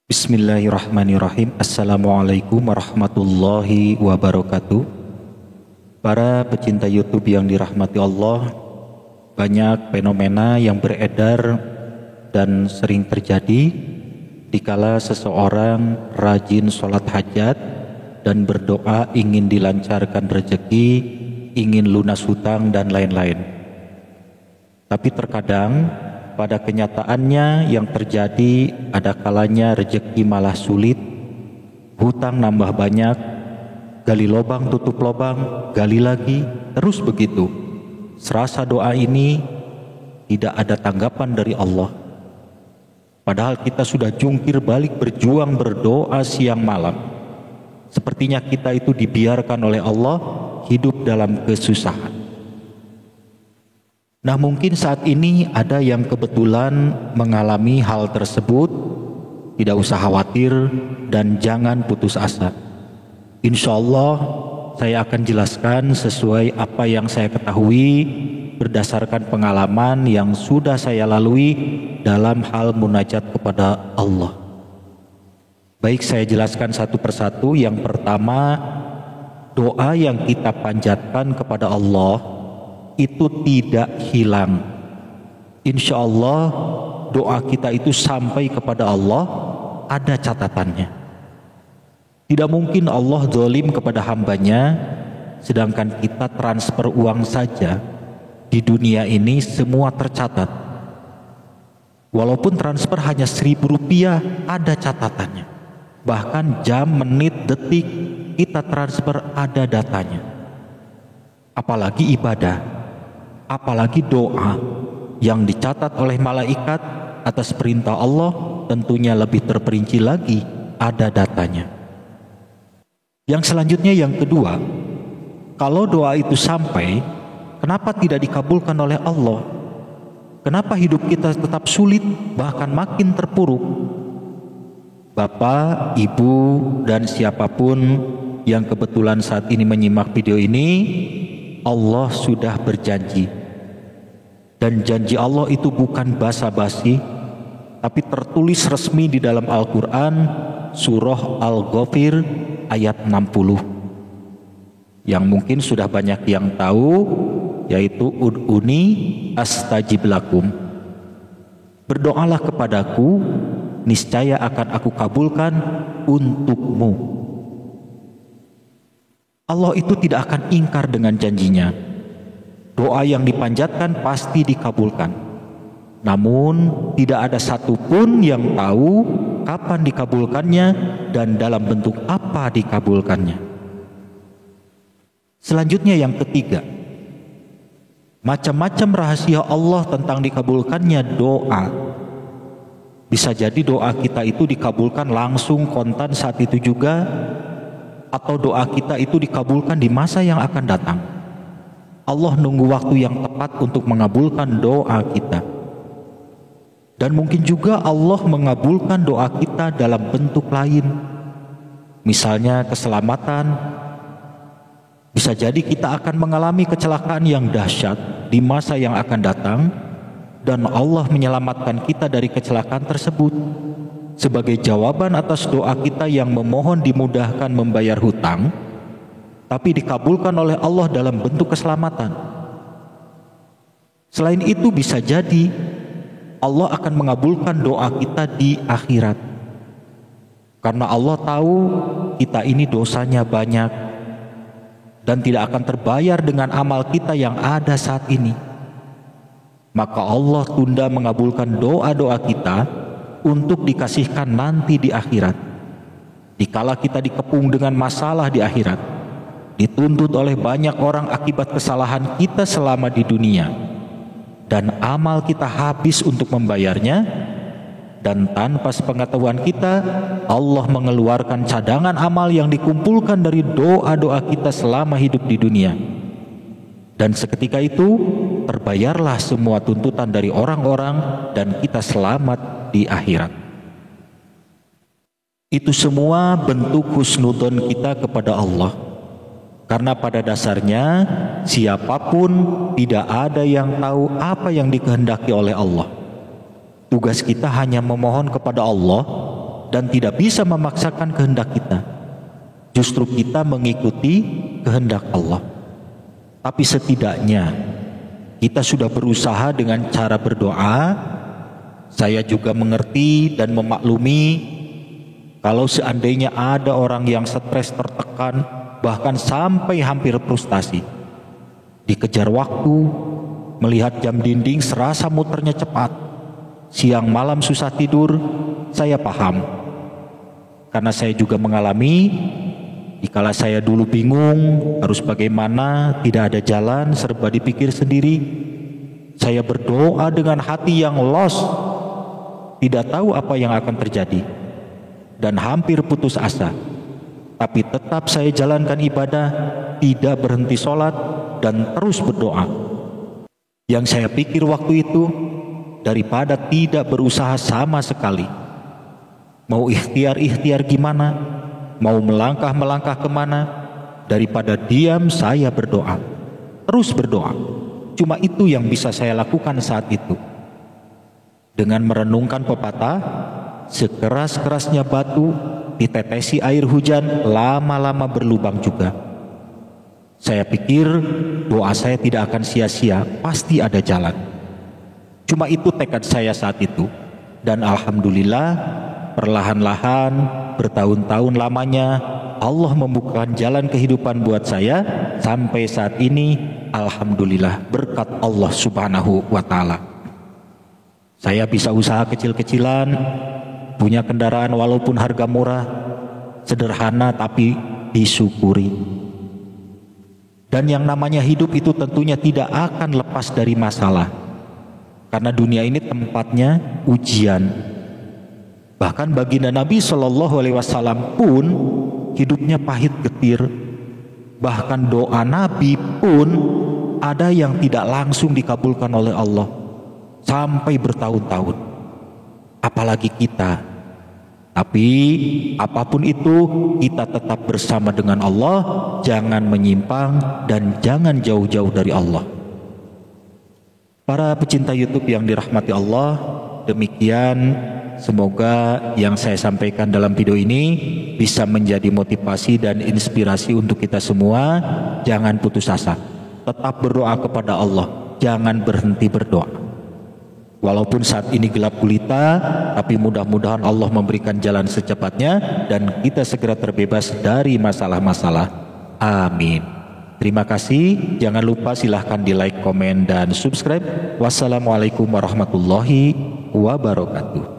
Bismillahirrahmanirrahim. Assalamualaikum warahmatullahi wabarakatuh. Para pecinta YouTube yang dirahmati Allah, banyak fenomena yang beredar dan sering terjadi dikala seseorang rajin sholat hajat dan berdoa ingin dilancarkan rezeki, ingin lunas hutang dan lain-lain. Tapi terkadang pada kenyataannya yang terjadi ada kalanya rezeki malah sulit, hutang nambah banyak, gali lubang tutup lubang, gali lagi, terus begitu. Serasa doa ini tidak ada tanggapan dari Allah. Padahal kita sudah jungkir balik berjuang berdoa siang malam. Sepertinya kita itu dibiarkan oleh Allah hidup dalam kesusahan. Nah, mungkin saat ini ada yang kebetulan mengalami hal tersebut. Tidak usah khawatir dan jangan putus asa. Insya Allah saya akan jelaskan sesuai apa yang saya ketahui berdasarkan pengalaman yang sudah saya lalui dalam hal munajat kepada Allah. Baik, saya jelaskan satu persatu. Yang pertama, doa yang kita panjatkan kepada Allah itu tidak hilang. Insya Allah doa kita itu sampai kepada Allah ada catatannya. Tidak mungkin Allah zalim kepada hambanya, sedangkan kita transfer uang saja di dunia ini semua tercatat. Walaupun transfer hanya Rp1.000 ada catatannya. Bahkan jam, menit, detik kita transfer ada datanya. Apalagi ibadah, apalagi doa yang dicatat oleh malaikat atas perintah Allah, tentunya lebih terperinci lagi ada datanya. Yang selanjutnya, yang kedua, kalau doa itu sampai, kenapa tidak dikabulkan oleh Allah? Kenapa hidup kita tetap sulit, bahkan makin terpuruk? Bapak, Ibu, dan siapapun yang kebetulan saat ini menyimak video ini, Allah sudah berjanji. Dan janji Allah itu bukan basa-basi, tapi tertulis resmi di dalam Al-Quran, surah Al-Ghafir ayat 60. Yang mungkin sudah banyak yang tahu, yaitu ud'uni astajib lakum. Berdoalah kepadaku, niscaya akan aku kabulkan untukmu. Allah itu tidak akan ingkar dengan janjinya. Doa yang dipanjatkan pasti dikabulkan. Namun tidak ada satupun yang tahu kapan dikabulkannya dan dalam bentuk apa dikabulkannya. Selanjutnya, yang ketiga, macam-macam rahasia Allah tentang dikabulkannya doa. Bisa jadi doa kita itu dikabulkan langsung kontan saat itu juga, atau doa kita itu dikabulkan di masa yang akan datang. Allah nunggu waktu yang tepat untuk mengabulkan doa kita. Dan mungkin juga Allah mengabulkan doa kita dalam bentuk lain. Misalnya keselamatan. Bisa jadi kita akan mengalami kecelakaan yang dahsyat di masa yang akan datang, dan Allah menyelamatkan kita dari kecelakaan tersebut sebagai jawaban atas doa kita yang memohon dimudahkan membayar hutang, tapi dikabulkan oleh Allah dalam bentuk keselamatan. Selain itu, bisa jadi Allah akan mengabulkan doa kita di akhirat. Karena Allah tahu kita ini dosanya banyak dan tidak akan terbayar dengan amal kita yang ada saat ini. Maka Allah tunda mengabulkan doa-doa kita untuk dikasihkan nanti di akhirat. Dikala kita dikepung dengan masalah di akhirat, dituntut oleh banyak orang akibat kesalahan kita selama di dunia, dan amal kita habis untuk membayarnya, dan tanpa sepengetahuan kita Allah mengeluarkan cadangan amal yang dikumpulkan dari doa-doa kita selama hidup di dunia, dan seketika itu terbayarlah semua tuntutan dari orang-orang dan kita selamat di akhirat. Itu semua bentuk husnudzon kita kepada Allah. Karena pada dasarnya siapapun tidak ada yang tahu apa yang dikehendaki oleh Allah. Tugas kita hanya memohon kepada Allah dan tidak bisa memaksakan kehendak kita. Justru kita mengikuti kehendak Allah. Tapi setidaknya kita sudah berusaha dengan cara berdoa. Saya juga mengerti dan memaklumi kalau seandainya ada orang yang stres, tertekan, bahkan sampai hampir frustasi, dikejar waktu, melihat jam dinding serasa muternya cepat, siang malam susah tidur, saya paham. Karena saya juga mengalami, dikala saya dulu bingung harus bagaimana, tidak ada jalan, serba dipikir sendiri, saya berdoa dengan hati yang lost, tidak tahu apa yang akan terjadi, dan hampir putus asa. Tapi tetap saya jalankan ibadah, tidak berhenti sholat, dan terus berdoa. Yang saya pikir waktu itu, daripada tidak berusaha sama sekali, mau ikhtiar gimana, mau melangkah kemana, daripada diam saya berdoa, terus berdoa. Cuma itu yang bisa saya lakukan saat itu. Dengan merenungkan pepatah, sekeras-kerasnya batu ditetesi air hujan, lama-lama berlubang juga. Saya pikir doa saya tidak akan sia-sia, pasti ada jalan. Cuma itu tekad saya saat itu. Dan alhamdulillah, perlahan-lahan, bertahun-tahun lamanya, Allah membukakan jalan kehidupan buat saya. Sampai saat ini, alhamdulillah, berkat Allah subhanahu wa ta'ala. Saya bisa usaha kecil-kecilan, punya kendaraan walaupun harga murah, sederhana tapi disyukuri. Dan yang namanya hidup itu tentunya tidak akan lepas dari masalah. Karena dunia ini tempatnya ujian. Bahkan baginda Nabi SAW pun hidupnya pahit getir. Bahkan doa Nabi pun ada yang tidak langsung dikabulkan oleh Allah sampai bertahun-tahun. Apalagi kita. Tapi apapun itu, kita tetap bersama dengan Allah, jangan menyimpang dan jangan jauh-jauh dari Allah. Para pecinta YouTube yang dirahmati Allah, demikian semoga yang saya sampaikan dalam video ini bisa menjadi motivasi dan inspirasi untuk kita semua. Jangan putus asa, tetap berdoa kepada Allah, jangan berhenti berdoa. Walaupun saat ini gelap gulita, tapi mudah-mudahan Allah memberikan jalan secepatnya dan kita segera terbebas dari masalah-masalah. Amin. Terima kasih. Jangan lupa silahkan di like, komen, dan subscribe. Wassalamualaikum warahmatullahi wabarakatuh.